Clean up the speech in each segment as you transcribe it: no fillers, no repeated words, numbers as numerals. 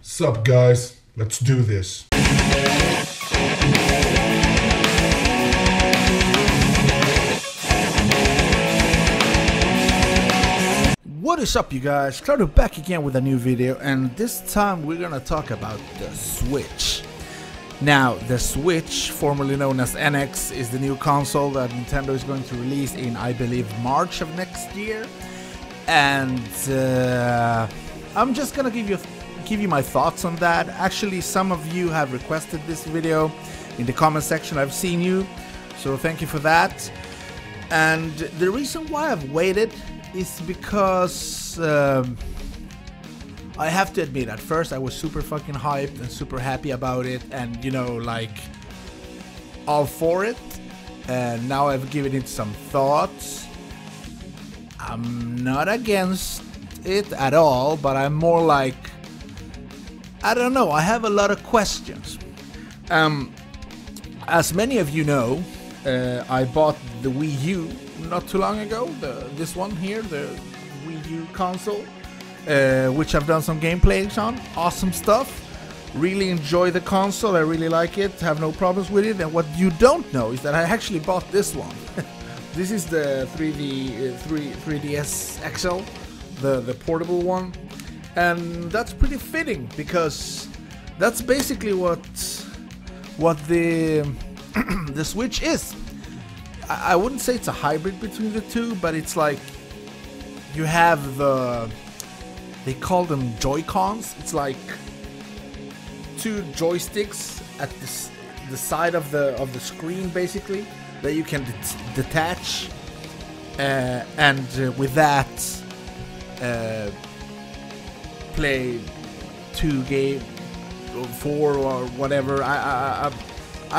Sup guys, let's do this. What is up, you guys? Claudio back again with a new video, and this time we're gonna talk about the Switch. Now, the Switch, formerly known as NX, is the new console that Nintendo is going to release in, I believe, March of next year. And I'm just gonna give you my thoughts on that. Actually, some of you have requested this video in the comment section. I've seen you, so thank you for that. And the reason why I've waited is because I have to admit, at first I was super fucking hyped and super happy about it, and you know, like, all for it. And now I've given it some thoughts. I'm not against it at all, but I'm more like, I don't know, I have a lot of questions. As many of you know, I bought the Wii U not too long ago, this one here, the Wii U console, which I've done some gameplays on. Awesome stuff. Really enjoy the console, I really like it, have no problems with it. And what you don't know is that I actually bought this one. This is the 3DS XL, the portable one. And that's pretty fitting, because that's basically what the the Switch is. I wouldn't say it's a hybrid between the two, but it's like you have they call them Joy-Cons. It's like two joysticks at the side of the screen, basically, that you can detach, and with that play 2 game or 4 or whatever. I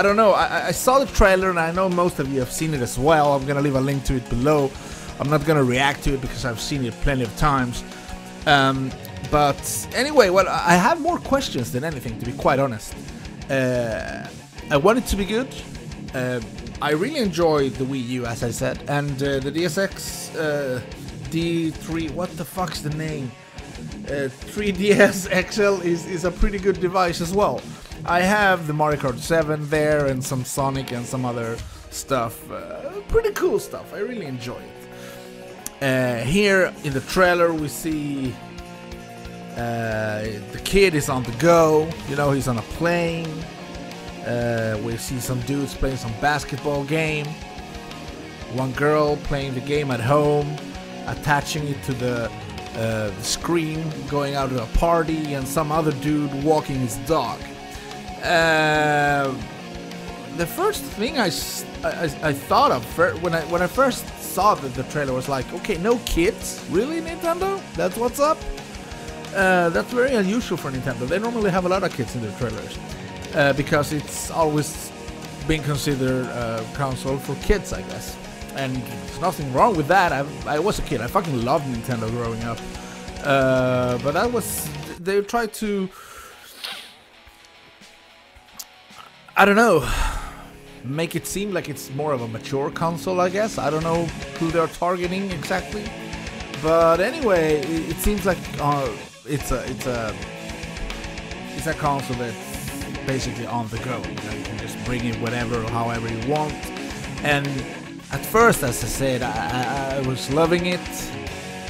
don't know. I saw the trailer, and I know most of you have seen it as well. I'm gonna leave a link to it below. I'm not gonna react to it because I've seen it plenty of times. But anyway, well, I have more questions than anything, to be quite honest. I want it to be good. I really enjoyed the Wii U, as I said, and the DSX D3. What the fuck's the name? 3DS XL is a pretty good device as well. I have the Mario Kart 7 there, and some Sonic and some other stuff. Pretty cool stuff. I really enjoy it. Here in the trailer we see the kid is on the go. You know, he's on a plane. We see some dudes playing some basketball game. One girl playing the game at home, attaching it to the screen, going out to a party, and some other dude walking his dog. The first thing I thought of when I first saw the trailer was like, okay, no kids, really, Nintendo? That's what's up? That's very unusual for Nintendo. They normally have a lot of kids in their trailers, because it's always been considered a console for kids, I guess. And there's nothing wrong with that. I was a kid. I fucking loved Nintendo growing up. But that was, they tried to, I don't know, make it seem like it's more of a mature console, I guess. I don't know who they're targeting exactly, but anyway, it seems like it's a console that's basically on the go. You know, you can just bring it whatever or however you want. And at first, as I said, I was loving it.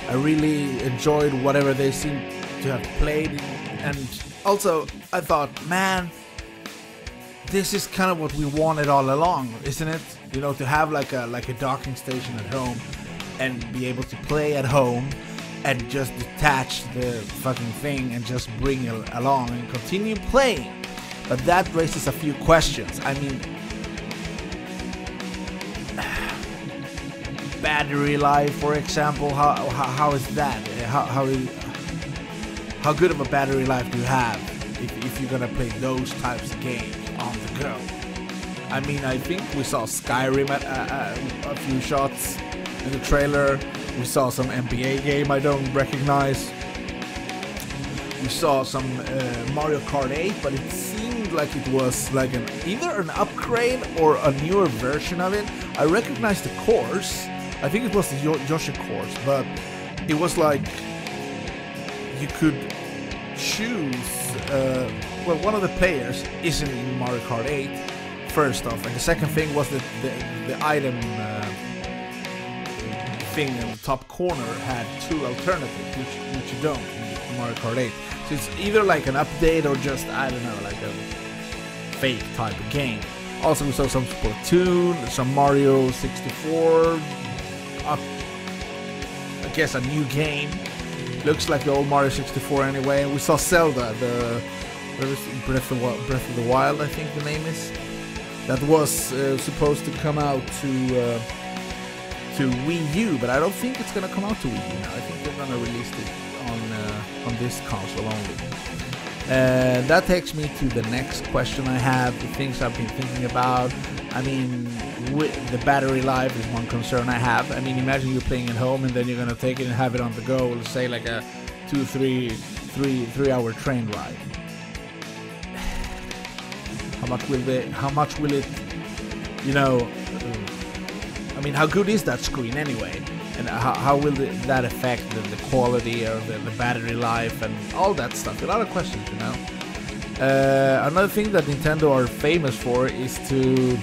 I really enjoyed whatever they seemed to have played, and also I thought, man, this is kind of what we wanted all along, isn't it? You know, to have like a docking station at home and be able to play at home and just detach the fucking thing and just bring it along and continue playing. But that raises a few questions. I mean, battery life, for example, how is that? How good of a battery life do you have if you're gonna play those types of games on the go? I mean, I think we saw Skyrim at a few shots in the trailer. We saw some NBA game I don't recognize. We saw some Mario Kart 8, but it seemed like it was like either an upgrade or a newer version of it. I recognized the course. I think it was the Yoshi course, but it was like you could choose, well, one of the players isn't in Mario Kart 8, first off, and the second thing was that the item thing in the top corner had two alternatives, which you don't in Mario Kart 8. So it's either like an update or just, I don't know, like a fake type of game. Also, we saw some Splatoon, some Mario 64, I guess a new game. Looks like the old Mario 64 anyway. And we saw Zelda, the Breath of the Wild, I think the name is. That was supposed to come out to Wii U, but I don't think it's gonna come out to Wii U now. I think they're gonna release it on this console only. That takes me to the next question I have, the things I've been thinking about. I mean, the battery life is one concern I have. I mean, imagine you're playing at home and then you're gonna take it and have it on the go, let's say like a 3 hour train ride. How much will it, you know, I mean, how good is that screen anyway? And how will that affect the quality or the battery life and all that stuff? A lot of questions, you know. Another thing that Nintendo are famous for is to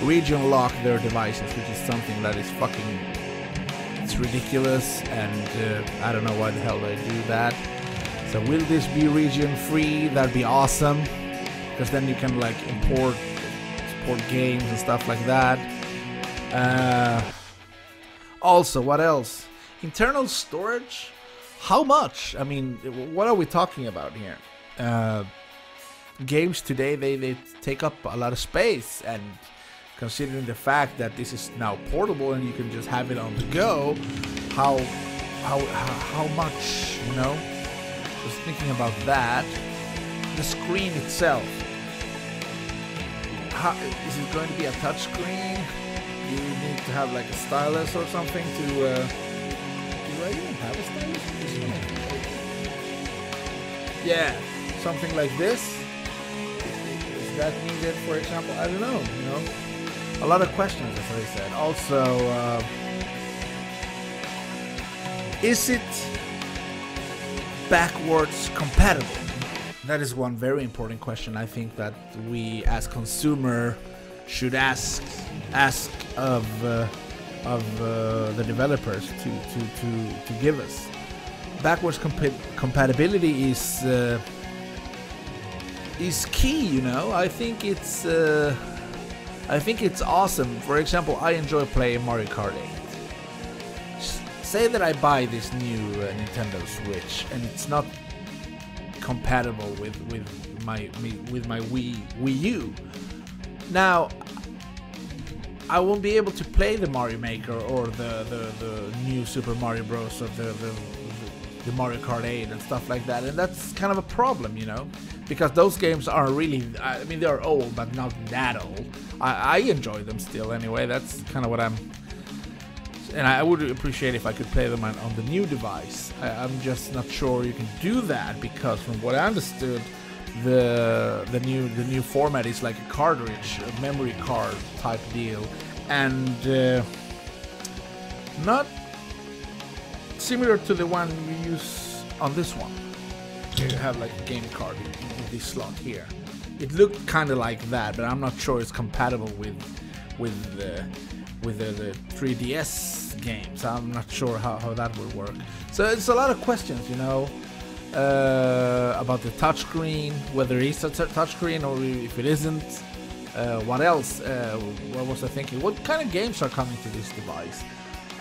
region lock their devices, which is something that is fucking, it's ridiculous, and I don't know why the hell they do that. So will this be region free? That'd be awesome, because then you can like import games and stuff like that. Also, what else? Internal storage? How much? I mean, what are we talking about here? Games today, they take up a lot of space, and considering the fact that this is now portable and you can just have it on the go, how much, you know? Just thinking about that. The screen itself. Is it going to be a touch screen? You need to have like a stylus or something to do I even have a stylus? Yeah, something like this. Is that needed, for example? I don't know, you know. A lot of questions, as I said. Also, is it backwards compatible? That is one very important question I think that we as consumer should ask of the developers to give us. Backwards compatibility is key, you know. I think it's awesome. For example, I enjoy playing Mario Kart 8. Say that I buy this new Nintendo Switch and it's not compatible with my Wii U. Now, I won't be able to play the Mario Maker or the new Super Mario Bros. Or the Mario Kart 8 and stuff like that, and that's kind of a problem, you know, because those games are really, I mean, they're old, but not that old. I enjoy them still anyway. That's kind of what and I would appreciate if I could play them on the new device. I'm just not sure you can do that, because from what I understood, the new format is like a cartridge, a memory card type deal, and not similar to the one you use on this one. You have like a game card in this slot here. It looked kind of like that, but I'm not sure it's compatible with the 3DS games. I'm not sure how that will work. So it's a lot of questions, you know, about the touchscreen, whether it's a touchscreen or if it isn't. What else? What was I thinking? What kind of games are coming to this device?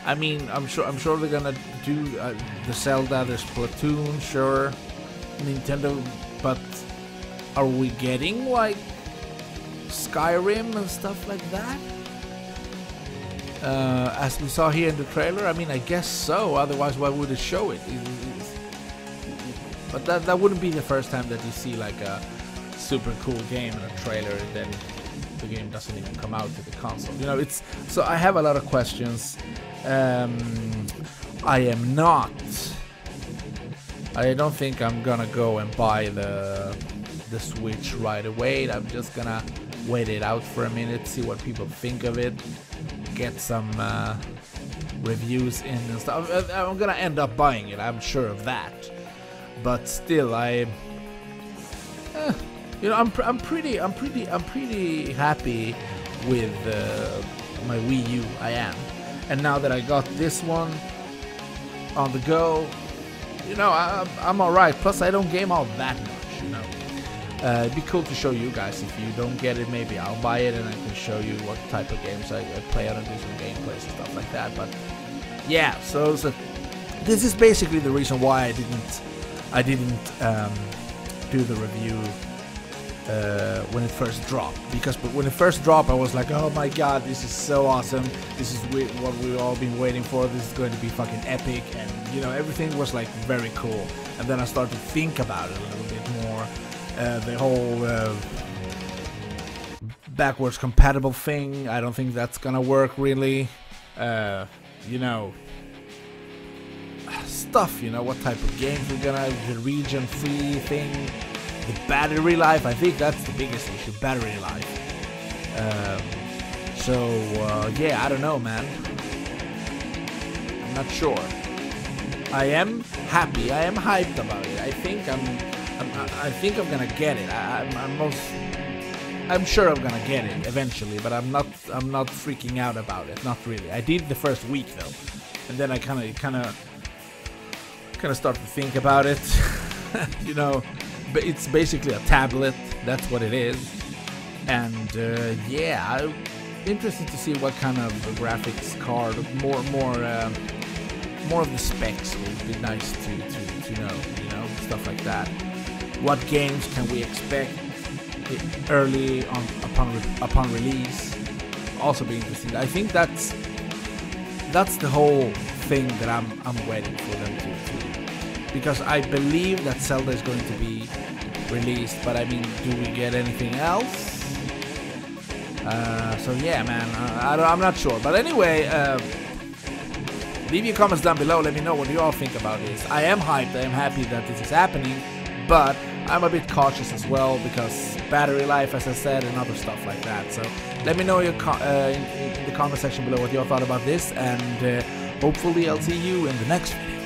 I mean, I'm sure they're gonna do the Zelda, the Splatoon, sure, Nintendo, but are we getting like Skyrim and stuff like that? As we saw here in the trailer, I mean, I guess so. Otherwise, why would it show it? But that wouldn't be the first time that you see like a super cool game in a trailer and then the game doesn't even come out to the console. You know, it's so I have a lot of questions. I don't think I'm gonna go and buy the Switch right away. I'm just gonna wait it out for a minute, see what people think of it, get some reviews in and stuff. I'm gonna end up buying it, I'm sure of that. But still, You know, I'm pretty happy with my Wii U. I am, and now that I got this one on the go, you know, I'm alright. Plus, I don't game all that much, you know. It'd be cool to show you guys. If you don't get it, maybe I'll buy it and I can show you what type of games I play on and do some gameplays and stuff like that. But yeah, so this is basically the reason why I didn't do the review when it first dropped. Because when it first dropped, I was like, oh my god, this is so awesome. This is what we've all been waiting for. This is going to be fucking epic, and you know, everything was like very cool. And then I started to think about it a little bit more. The whole backwards compatible thing, I don't think that's gonna work really. You know, stuff, you know, what type of games we're gonna, the region free thing, the battery life, I think that's the biggest issue, battery life. Yeah, I don't know, man. I'm not sure. I am happy, I am hyped about it. I think I'm gonna get it. I'm sure I'm gonna get it eventually, but I'm not freaking out about it. Not really. I did the first week though, and then I kind of start to think about it. You know, but it's basically a tablet. That's what it is. And yeah, I'm interested to see what kind of graphics card, more of the specs would be nice to know. You know, stuff like that. What games can we expect early on upon release? Also be interesting. I think that's the whole thing that I'm waiting for them to, because I believe that Zelda is going to be released, but I mean, do we get anything else? So yeah, man, I'm not sure. But anyway, leave your comments down below. Let me know what you all think about this. I am hyped. I am happy that this is happening, but I'm a bit cautious as well because battery life, as I said, and other stuff like that. So let me know in the comment section below what you all thought about this, and hopefully I'll see you in the next video.